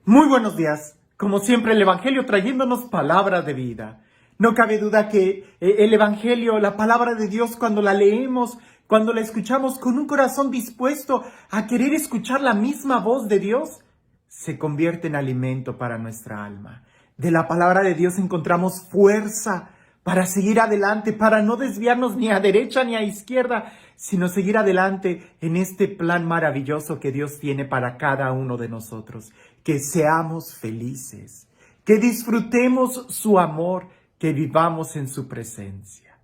Muy buenos días. Como siempre, el Evangelio trayéndonos palabra de vida. No cabe duda que el Evangelio, la palabra de Dios, cuando la leemos, cuando la escuchamos con un corazón dispuesto a querer escuchar la misma voz de Dios, se convierte en alimento para nuestra alma. De la palabra de Dios encontramos fuerza para seguir adelante, para no desviarnos ni a derecha ni a izquierda, sino seguir adelante en este plan maravilloso que Dios tiene para cada uno de nosotros. Que seamos felices, que disfrutemos su amor, que vivamos en su presencia.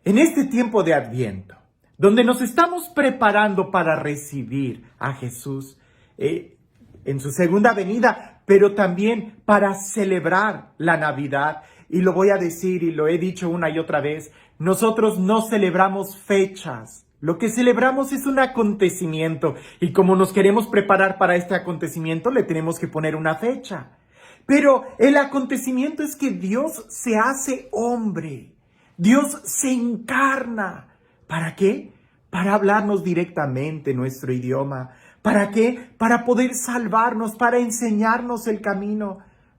En este tiempo de Adviento, donde nos estamos preparando para recibir a Jesús en su segunda venida, pero también para celebrar la Navidad. Y lo voy a decir y lo he dicho una y otra vez, nosotros no celebramos fechas. Lo que celebramos es un acontecimiento y como nos queremos preparar para este acontecimiento, le tenemos que poner una fecha. Pero el acontecimiento es que Dios se hace hombre. Dios se encarna. ¿Para qué? Para hablarnos directamente nuestro idioma. ¿Para qué? Para poder salvarnos, para enseñarnos el camino,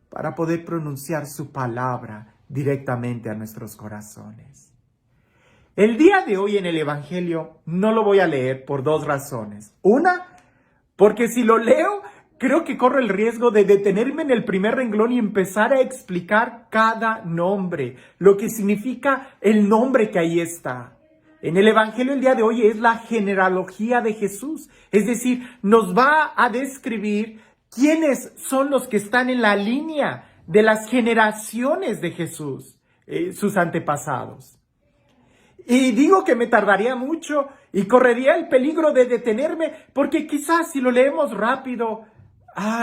para poder pronunciar su palabra directamente a nuestros corazones. El día de hoy en el Evangelio no lo voy a leer por dos razones. Una, porque si lo leo, creo que corro el riesgo de detenerme en el primer renglón y empezar a explicar cada nombre, lo que significa el nombre que ahí está. En el Evangelio el día de hoy es la genealogía de Jesús, es decir, nos va a describir quiénes son los que están en la línea de las generaciones de Jesús, sus antepasados. Y digo que me tardaría mucho y correría el peligro de detenerme, porque quizás si lo leemos rápido,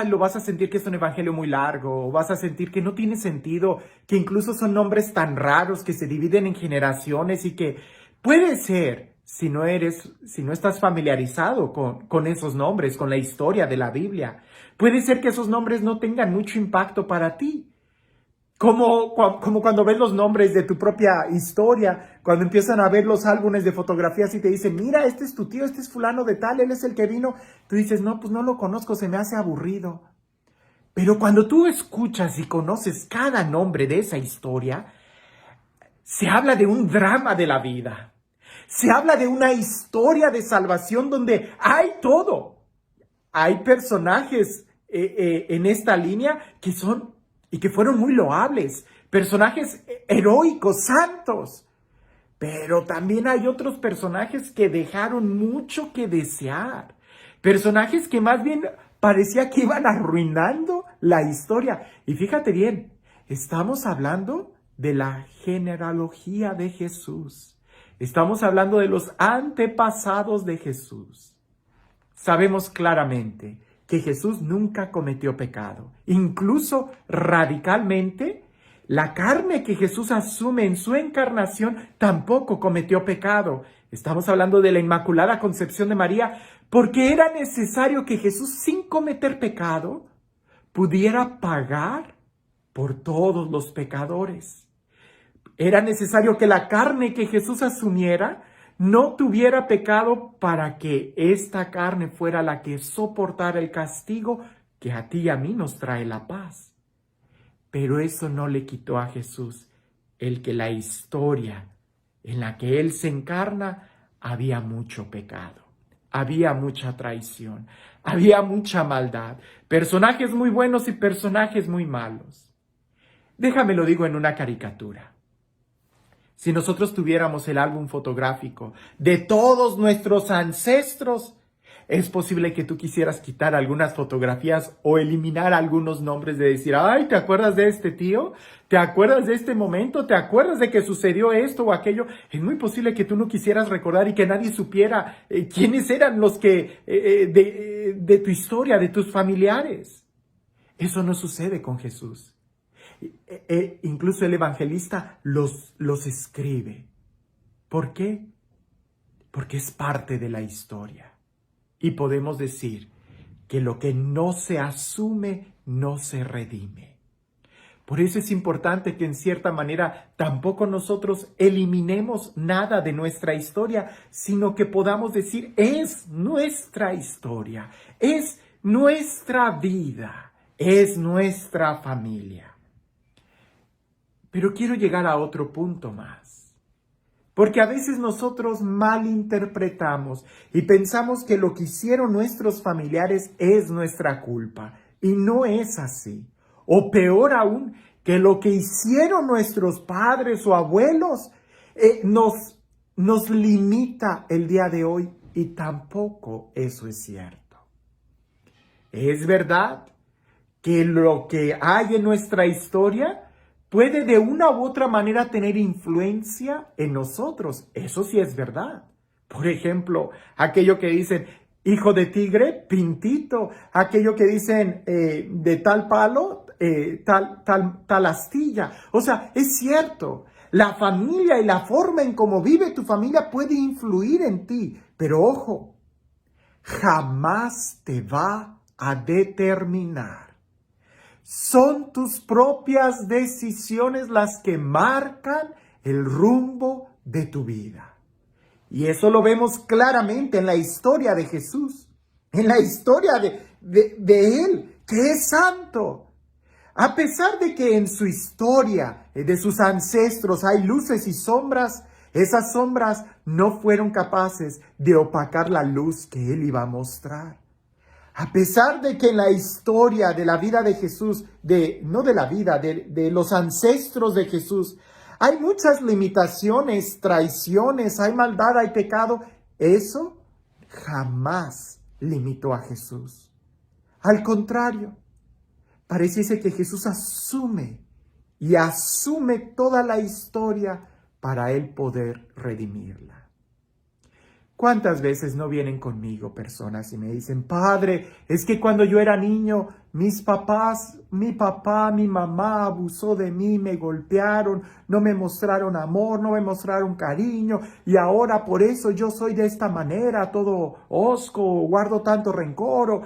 lo vas a sentir que es un evangelio muy largo, o vas a sentir que no tiene sentido, que incluso son nombres tan raros que se dividen en generaciones y que puede ser, si no estás familiarizado con esos nombres, con la historia de la Biblia, puede ser que esos nombres no tengan mucho impacto para ti. Como cuando ves los nombres de tu propia historia, cuando empiezan a ver los álbumes de fotografías y te dicen, mira, este es tu tío, este es fulano de tal, él es el que vino. Tú dices, no, pues no lo conozco, se me hace aburrido. Pero cuando tú escuchas y conoces cada nombre de esa historia, se habla de un drama de la vida. Se habla de una historia de salvación donde hay todo. Hay personajes en esta línea que son y que fueron muy loables, personajes heroicos, santos. Pero también hay otros personajes que dejaron mucho que desear. Personajes que más bien parecía que iban arruinando la historia. Y fíjate bien, estamos hablando de la genealogía de Jesús. Estamos hablando de los antepasados de Jesús. Sabemos claramente que Jesús nunca cometió pecado. Incluso radicalmente, la carne que Jesús asume en su encarnación tampoco cometió pecado. Estamos hablando de la Inmaculada Concepción de María, porque era necesario que Jesús, sin cometer pecado, pudiera pagar por todos los pecadores. Era necesario que la carne que Jesús asumiera no tuviera pecado para que esta carne fuera la que soportara el castigo que a ti y a mí nos trae la paz. Pero eso no le quitó a Jesús el que la historia en la que Él se encarna había mucho pecado, había mucha traición, había mucha maldad, personajes muy buenos y personajes muy malos. Déjame lo digo en una caricatura. Si nosotros tuviéramos el álbum fotográfico de todos nuestros ancestros, es posible que tú quisieras quitar algunas fotografías o eliminar algunos nombres de decir, ay, ¿te acuerdas de este tío? ¿Te acuerdas de este momento? ¿Te acuerdas de que sucedió esto o aquello? Es muy posible que tú no quisieras recordar y que nadie supiera quiénes eran los que de tu historia, de tus familiares. Eso no sucede con Jesús. Incluso el evangelista los escribe. ¿Por qué? Porque es parte de la historia. Y podemos decir que lo que no se asume no se redime. Por eso es importante que en cierta manera tampoco nosotros eliminemos nada de nuestra historia, sino que podamos decir, es nuestra historia, es nuestra vida. es nuestra familia. Pero quiero llegar a otro punto más. Porque a veces nosotros malinterpretamos y pensamos que lo que hicieron nuestros familiares es nuestra culpa. Y no es así. O peor aún, que lo que hicieron nuestros padres o abuelos nos limita el día de hoy. Y tampoco eso es cierto. Es verdad que lo que hay en nuestra historia puede de una u otra manera tener influencia en nosotros. Eso sí es verdad. Por ejemplo, aquello que dicen, hijo de tigre, pintito. Aquello que dicen, de tal palo, tal astilla. O sea, es cierto. La familia y la forma en cómo vive tu familia puede influir en ti. Pero ojo, jamás te va a determinar. Son tus propias decisiones las que marcan el rumbo de tu vida. Y eso lo vemos claramente en la historia de Jesús, en la historia de Él, que es santo. A pesar de que en su historia, de sus ancestros, hay luces y sombras, esas sombras no fueron capaces de opacar la luz que Él iba a mostrar. A pesar de que en la historia de la vida de Jesús, de los ancestros de Jesús, hay muchas limitaciones, traiciones, hay maldad, hay pecado, eso jamás limitó a Jesús. Al contrario, pareciese que Jesús asume toda la historia para Él poder redimirla. ¿Cuántas veces no vienen conmigo personas y me dicen, Padre, es que cuando yo era niño, mi papá, mi mamá abusó de mí, me golpearon, no me mostraron amor, no me mostraron cariño, y ahora por eso yo soy de esta manera, todo hosco, guardo tanto rencor?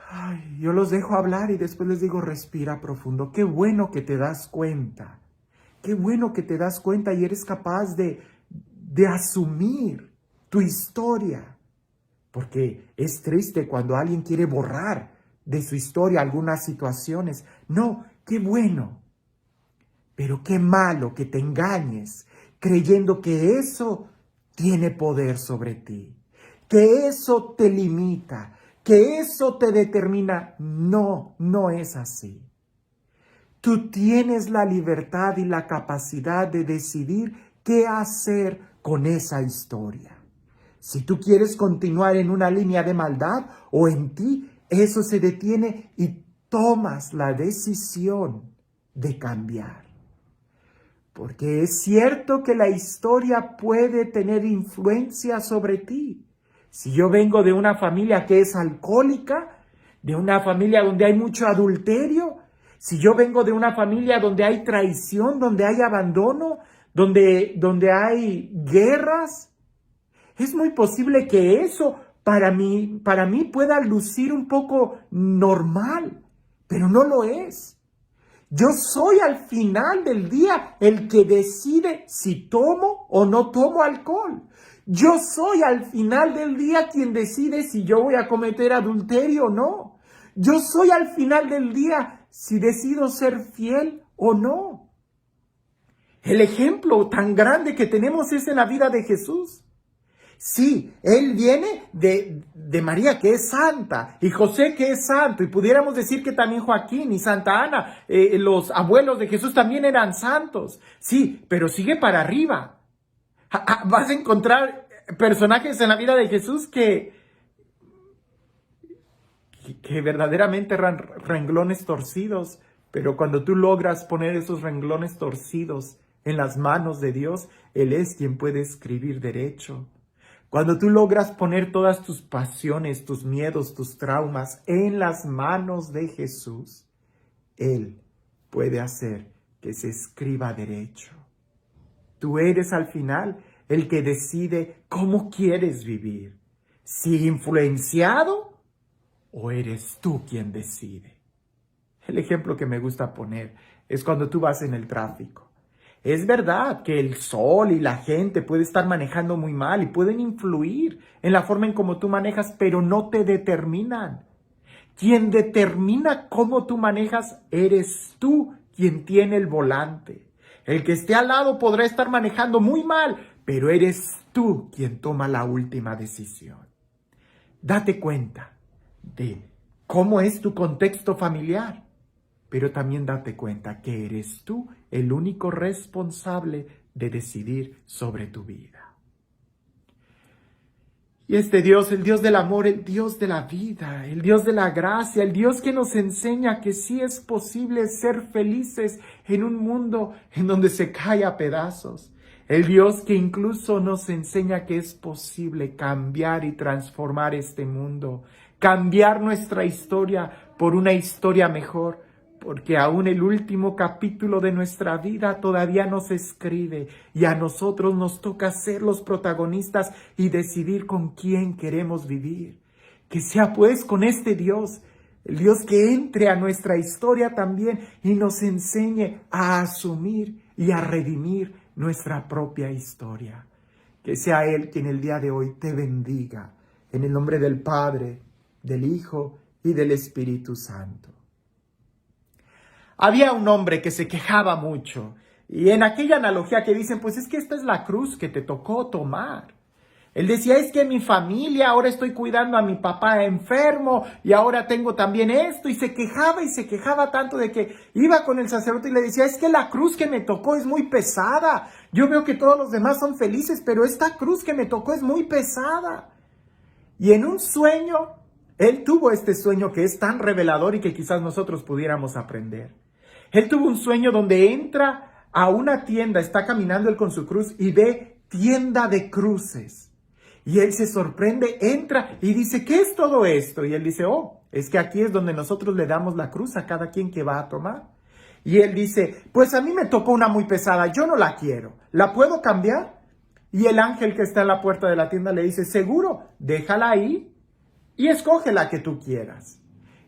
Ay, yo los dejo hablar y después les digo, respira profundo. Qué bueno que te das cuenta. Qué bueno que te das cuenta y eres capaz de asumir tu historia. Porque es triste cuando alguien quiere borrar de su historia algunas situaciones. No, qué bueno. Pero qué malo que te engañes creyendo que eso tiene poder sobre ti. Que eso te limita. Que eso te determina. No, no es así. Tú tienes la libertad y la capacidad de decidir qué hacer con esa historia. Si tú quieres continuar en una línea de maldad o en ti, eso se detiene y tomas la decisión de cambiar. Porque es cierto que la historia puede tener influencia sobre ti. Si yo vengo de una familia que es alcohólica, de una familia donde hay mucho adulterio, si yo vengo de una familia donde hay traición, donde hay abandono, donde hay guerras, es muy posible que eso para mí pueda lucir un poco normal, pero no lo es. Yo soy al final del día el que decide si tomo o no tomo alcohol. Yo soy al final del día quien decide si yo voy a cometer adulterio o no. Yo soy al final del día si decido ser fiel o no. El ejemplo tan grande que tenemos es en la vida de Jesús. Sí, Él viene de María, que es santa, y José, que es santo, y pudiéramos decir que también Joaquín y Santa Ana, los abuelos de Jesús también eran santos. Sí, pero sigue para arriba. Vas a encontrar personajes en la vida de Jesús que verdaderamente eran renglones torcidos, pero cuando tú logras poner esos renglones torcidos en las manos de Dios, Él es quien puede escribir derecho. Cuando tú logras poner todas tus pasiones, tus miedos, tus traumas en las manos de Jesús, Él puede hacer que se escriba derecho. Tú eres al final el que decide cómo quieres vivir, si influenciado o eres tú quien decide. El ejemplo que me gusta poner es cuando tú vas en el tráfico. Es verdad que el sol y la gente puede estar manejando muy mal y pueden influir en la forma en cómo tú manejas, pero no te determinan. Quien determina cómo tú manejas, eres tú quien tiene el volante. El que esté al lado podrá estar manejando muy mal, pero eres tú quien toma la última decisión. Date cuenta de cómo es tu contexto familiar, pero también date cuenta que eres tú el único responsable de decidir sobre tu vida. Y este Dios, el Dios del amor, el Dios de la vida, el Dios de la gracia, el Dios que nos enseña que sí es posible ser felices en un mundo en donde se cae a pedazos. El Dios que incluso nos enseña que es posible cambiar y transformar este mundo, cambiar nuestra historia por una historia mejor. Porque aún el último capítulo de nuestra vida todavía no se escribe y a nosotros nos toca ser los protagonistas y decidir con quién queremos vivir. Que sea pues con este Dios, el Dios que entre a nuestra historia también y nos enseñe a asumir y a redimir nuestra propia historia. Que sea Él quien el día de hoy te bendiga, en el nombre del Padre, del Hijo y del Espíritu Santo. Había un hombre que se quejaba mucho y en aquella analogía que dicen, pues es que esta es la cruz que te tocó tomar. Él decía, es que mi familia, ahora estoy cuidando a mi papá enfermo y ahora tengo también esto, y se quejaba tanto de que iba con el sacerdote y le decía, es que la cruz que me tocó es muy pesada. Yo veo que todos los demás son felices, pero esta cruz que me tocó es muy pesada. Y en un sueño, él tuvo este sueño que es tan revelador y que quizás nosotros pudiéramos aprender. Él tuvo un sueño donde entra a una tienda, está caminando él con su cruz y ve tienda de cruces. Y él se sorprende, entra y dice, ¿qué es todo esto? Y él dice, oh, es que aquí es donde nosotros le damos la cruz a cada quien que va a tomar. Y él dice, pues a mí me tocó una muy pesada, yo no la quiero, ¿la puedo cambiar? Y el ángel que está en la puerta de la tienda le dice, seguro, déjala ahí y escoge la que tú quieras.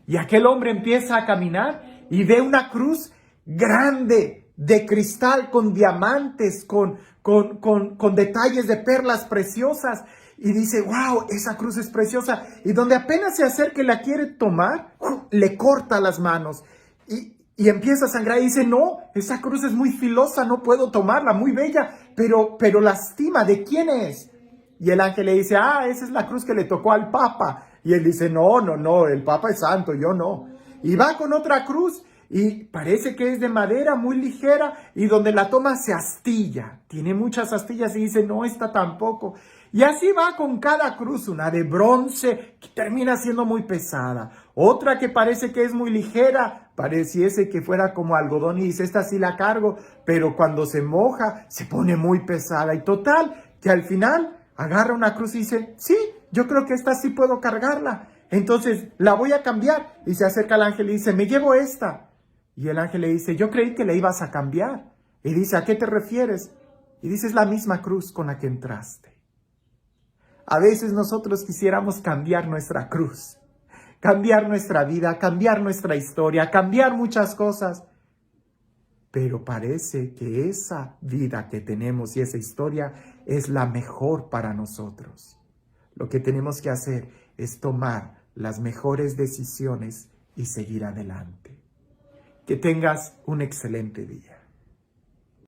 Y aquel hombre empieza a caminar y ve una cruz grande de cristal con diamantes, con detalles de perlas preciosas. Y dice, wow, esa cruz es preciosa. Y donde apenas se acerca y la quiere tomar, le corta las manos. Y empieza a sangrar y dice, no, esa cruz es muy filosa, no puedo tomarla, muy bella, pero lastima, ¿de quién es? Y el ángel le dice, esa es la cruz que le tocó al Papa. Y él dice, no, el Papa es santo, yo no. Y va con otra cruz y parece que es de madera muy ligera y donde la toma se astilla. Tiene muchas astillas y dice, no, esta tampoco. Y así va con cada cruz, una de bronce que termina siendo muy pesada. Otra que parece que es muy ligera, pareciese que fuera como algodón y dice, esta sí la cargo, pero cuando se moja se pone muy pesada. Y total, que al final agarra una cruz y dice, sí, yo creo que esta sí puedo cargarla. Entonces la voy a cambiar. Y se acerca al ángel y dice, me llevo esta. Y el ángel le dice, yo creí que la ibas a cambiar. Y dice, ¿a qué te refieres? Y dice, es la misma cruz con la que entraste. A veces nosotros quisiéramos cambiar nuestra cruz, cambiar nuestra vida, cambiar nuestra historia, cambiar muchas cosas. Pero parece que esa vida que tenemos y esa historia es la mejor para nosotros. Lo que tenemos que hacer es tomar las mejores decisiones y seguir adelante. Que tengas un excelente día.